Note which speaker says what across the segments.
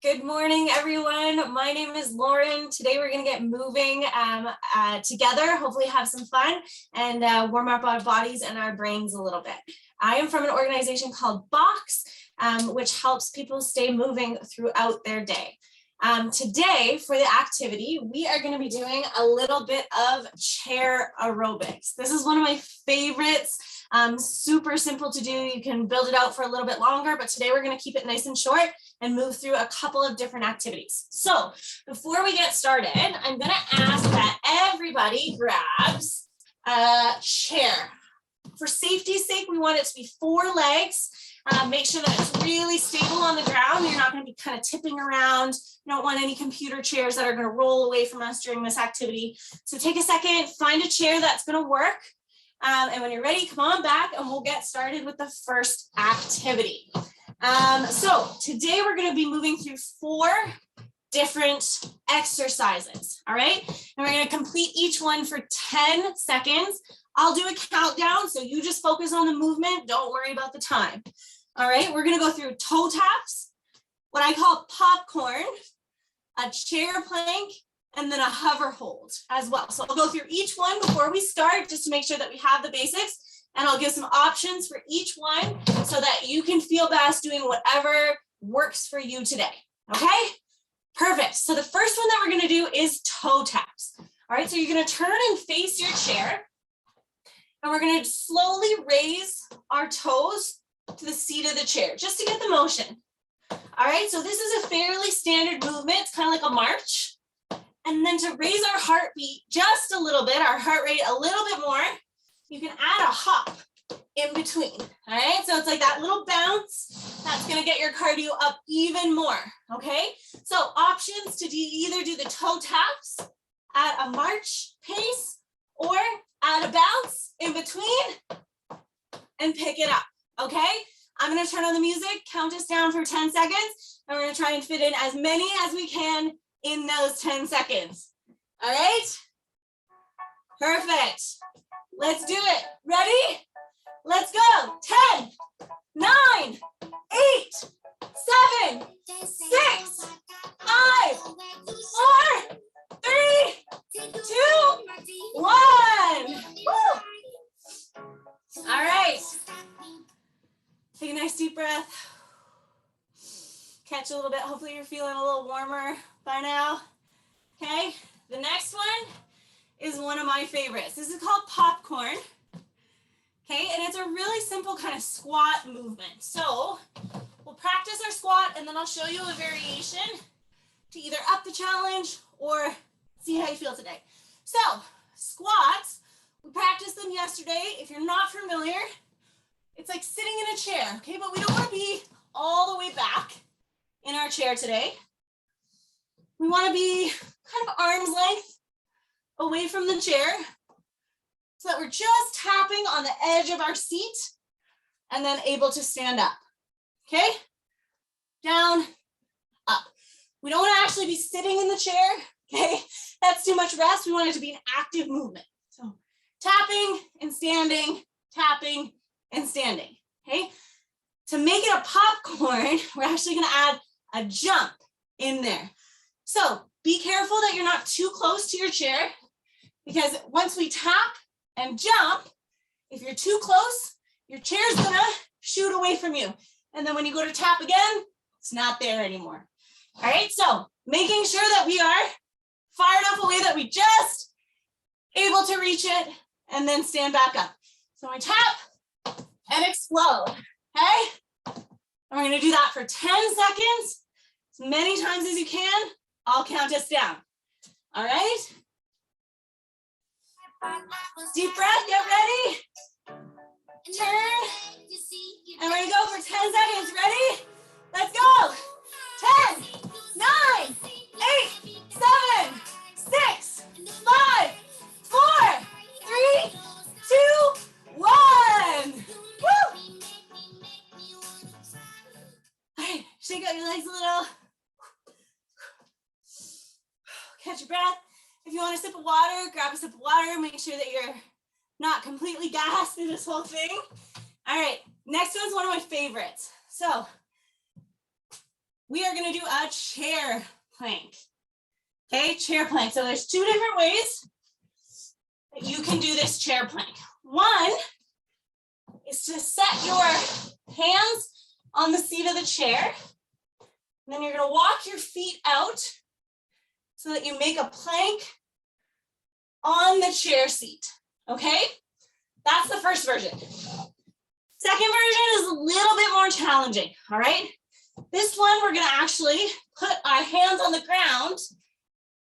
Speaker 1: Good morning, everyone. My name is Lauren. Today we're going to get moving together, hopefully have some fun and warm up our bodies and our brains a little bit. I am from an organization called Boks, which helps people stay moving throughout their day. Today, for the activity, we are going to be doing a little bit of chair aerobics. This is one of my favorites. Super simple to do. You can build it out for a little bit longer, but today we're going to keep it nice and short and move through a couple of different activities. So before we get started, I'm going to ask that everybody grabs a chair. For safety's sake, we want it to be 4 legs. Make sure that it's really stable on the ground. You're not going to be kind of tipping around. You don't want any computer chairs that are going to roll away from us during this activity. So take a second, find a chair that's going to work. And when you're ready, come on back and we'll get started with the first activity. So today we're going to be moving through 4 different exercises, all right? And we're going to complete each one for 10 seconds. I'll do a countdown, so you just focus on the movement. Don't worry about the time. All right, we're going to go through toe taps, what I call popcorn, a chair plank, and then a hover hold as well. So I'll go through each one before we start just to make sure that we have the basics. And I'll give some options for each one so that you can feel best doing whatever works for you today, okay? Perfect. So the first one that we're gonna do is toe taps. All right, so you're gonna turn and face your chair, and we're gonna slowly raise our toes to the seat of the chair, just to get the motion. All right, so this is a fairly standard movement. It's kind of like a march. And then to raise our heartbeat just a little bit, our heart rate a little bit more, you can add a hop in between, all right? So it's like that little bounce that's gonna get your cardio up even more, okay? So options to either do the toe taps at a march pace or add a bounce in between and pick it up, okay? I'm gonna turn on the music, count us down for 10 seconds, and we're gonna try and fit in as many as we can in those 10 seconds, all right? Perfect. Let's do it. Ready? Let's go. 10, 9, 8, 7, 6, 5, 4, 3, 2, 1. Woo. All right. Take a nice deep breath. Catch a little bit. Hopefully you're feeling a little warmer by now. Okay. The next one is one of my favorites. This is called popcorn. Okay, and it's a really simple kind of squat movement. So we'll practice our squat and then I'll show you a variation to either up the challenge or see how you feel today. So squats, we practiced them yesterday. If you're not familiar, it's like sitting in a chair, okay? But we don't want to be all the way back in our chair today. We want to be kind of arm's length away from the chair so that we're just tapping on the edge of our seat and then able to stand up, okay? Down, up. We don't want to actually be sitting in the chair, okay? That's too much rest. We want it to be an active movement. So tapping and standing, okay? To make it a popcorn, we're actually gonna add a jump in there. So be careful that you're not too close to your chair, because once we tap and jump, if you're too close, your chair's gonna shoot away from you. And then when you go to tap again, it's not there anymore. All right, so making sure that we are far enough away that we just able to reach it and then stand back up. So we tap and explode, okay? And we're gonna do that for 10 seconds, as many times as you can. I'll count us down, all right? Deep breath, get ready. Turn, and we're gonna go for 10 seconds. Ready? Let's go. 10, 9, 8, 7, 6, 5, 4, 3, 2, 1. Woo! All right, shake out your legs a little. Catch your breath. If you want a sip of water, grab a sip of water. Make sure that you're not completely gassed through this whole thing. All right, next one's one of my favorites. So we are gonna do a chair plank. Okay, chair plank. So there's two different ways that you can do this chair plank. One is to set your hands on the seat of the chair. And then you're gonna walk your feet out so that you make a plank on the chair seat, okay? That's the first version. Second version is a little bit more challenging, all right? This one, we're gonna actually put our hands on the ground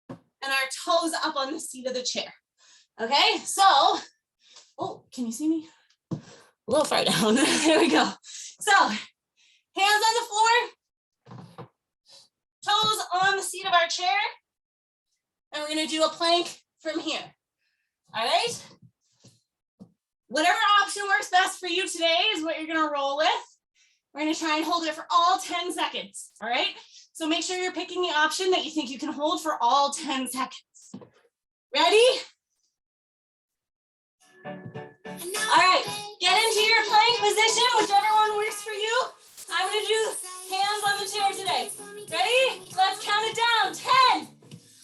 Speaker 1: and our toes up on the seat of the chair, okay? So, oh, can you see me? A little far down, there we go. So, hands on the floor, toes on the seat of our chair, and we're gonna do a plank from here, all right? Whatever option works best for you today is what you're gonna roll with. We're gonna try and hold it for all 10 seconds, all right? So make sure you're picking the option that you think you can hold for all 10 seconds. Ready? All right, get into your plank position, whichever one works for you. I'm gonna do hands on the chair today. Ready? Let's count it down. 10,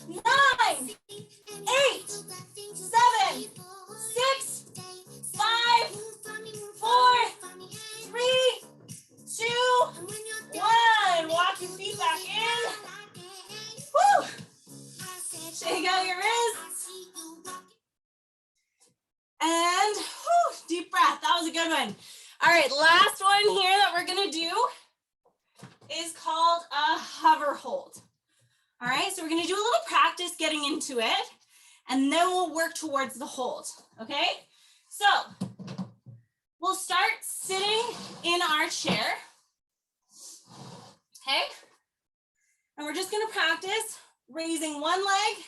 Speaker 1: 9, 8, 7, 6, 5, 4, 3, 2, 1. Walk your feet back in. Woo! Shake out your wrists. And whew, deep breath. That was a good one. All right, last one here that we're gonna do is called a hover hold. All right, so we're gonna do a little practice getting into it, and then we'll work towards the hold, okay? So we'll start sitting in our chair, okay? And we're just gonna practice raising one leg,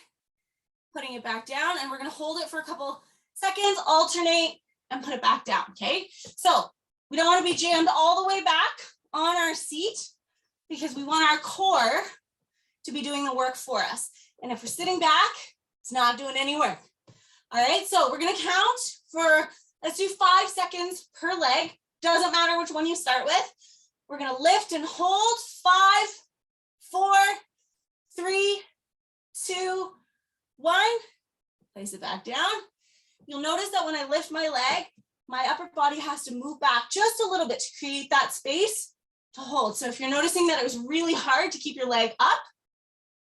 Speaker 1: putting it back down, and we're gonna hold it for a couple seconds, alternate, and put it back down, okay? So we don't wanna be jammed all the way back on our seat because we want our core to be doing the work for us. And if we're sitting back, it's not doing any work. All right, so we're gonna count for, let's do 5 seconds per leg. Doesn't matter which one you start with. We're gonna lift and hold. 5, 4, 3, 2, 1. Place it back down. You'll notice that when I lift my leg, my upper body has to move back just a little bit to create that space to hold. So if you're noticing that it was really hard to keep your leg up,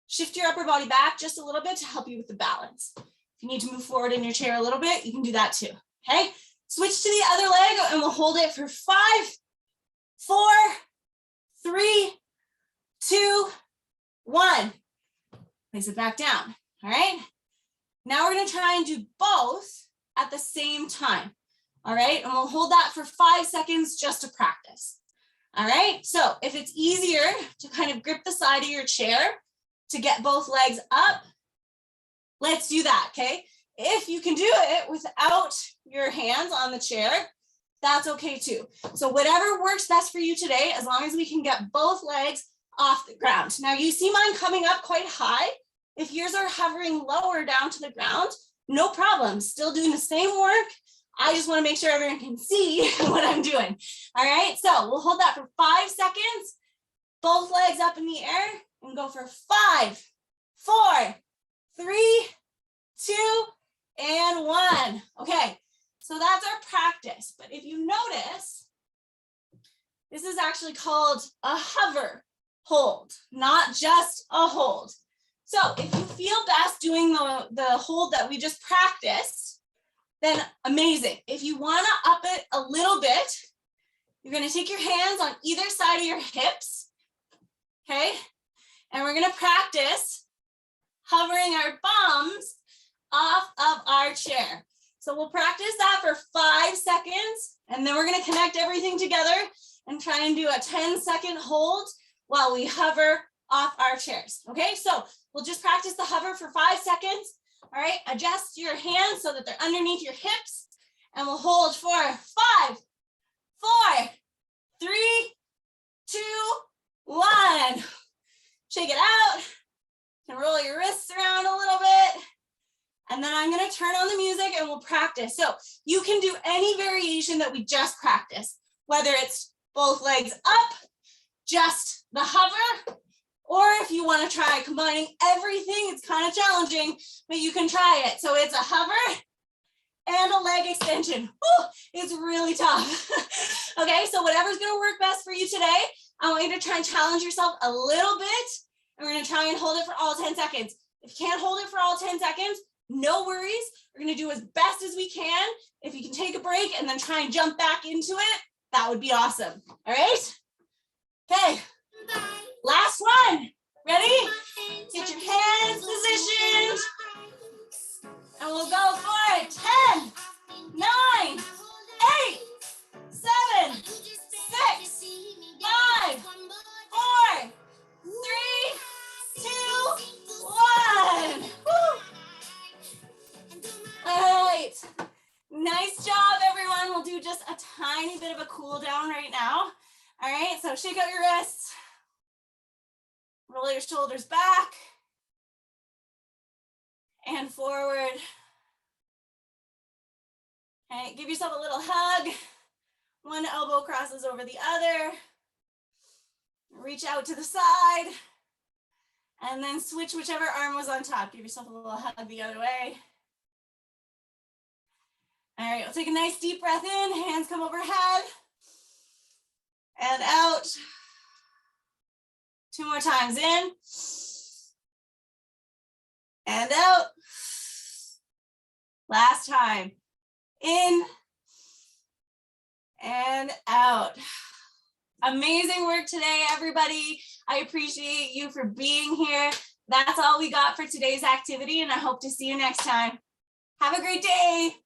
Speaker 1: shift your upper body back just a little bit to help you with the balance. If you need to move forward in your chair a little bit, you can do that too, okay? Switch to the other leg and we'll hold it for 5, 4, 3, 2, 1. Place it back down, all right? Now we're gonna try and do both at the same time, all right? And we'll hold that for 5 seconds just to practice, all right? So if it's easier to kind of grip the side of your chair to get both legs up, let's do that, okay? If you can do it without your hands on the chair, that's okay too. So whatever works best for you today, as long as we can get both legs off the ground. Now you see mine coming up quite high. If yours are hovering lower down to the ground, no problem, still doing the same work. I just wanna make sure everyone can see what I'm doing. All right, so we'll hold that for 5 seconds, both legs up in the air, and go for 5, 4, 3, 2, and 1. Okay, so that's our practice. But if you notice, this is actually called a hover hold, not just a hold. So if you feel best doing the hold that we just practiced, then amazing. If you wanna up it a little bit, you're gonna take your hands on either side of your hips, okay? And we're gonna practice hovering our bums off of our chair. So we'll practice that for 5 seconds, and then we're gonna connect everything together and try and do a 10-second hold while we hover off our chairs, okay? So we'll just practice the hover for 5 seconds, all right? Adjust your hands so that they're underneath your hips, and we'll hold for 5, 4, 3, 2, 1. Shake it out, and roll your wrists around a little bit. And then I'm gonna turn on the music and we'll practice. So you can do any variation that we just practiced, whether it's both legs up, just the hover, or if you want to try combining everything, it's kind of challenging, but you can try it. So it's a hover and a leg extension. Woo, it's really tough. Okay, so whatever's gonna work best for you today, I want you to try and challenge yourself a little bit, and we're gonna try and hold it for all 10 seconds. If you can't hold it for all 10 seconds, no worries. We're gonna do as best as we can. If you can take a break and then try and jump back into it, that would be awesome. All right? Okay, last one. Ready? Get your hands positioned. And we'll go for it. 10, 9, 8, 7, 6, 5, 4, 3, 2, 1. Woo. All right. Nice job, everyone. We'll do just a tiny bit of a cool down right now. All right, so shake out your wrists. Roll your shoulders back and forward. Okay, give yourself a little hug. One elbow crosses over the other. Reach out to the side. And then switch whichever arm was on top. Give yourself a little hug the other way. All right, we'll take a nice deep breath in. Hands come overhead. And out. 2 more times in. And out. Last time. In. And out. Amazing work today, everybody. I appreciate you for being here. That's all we got for today's activity, and I hope to see you next time. Have a great day.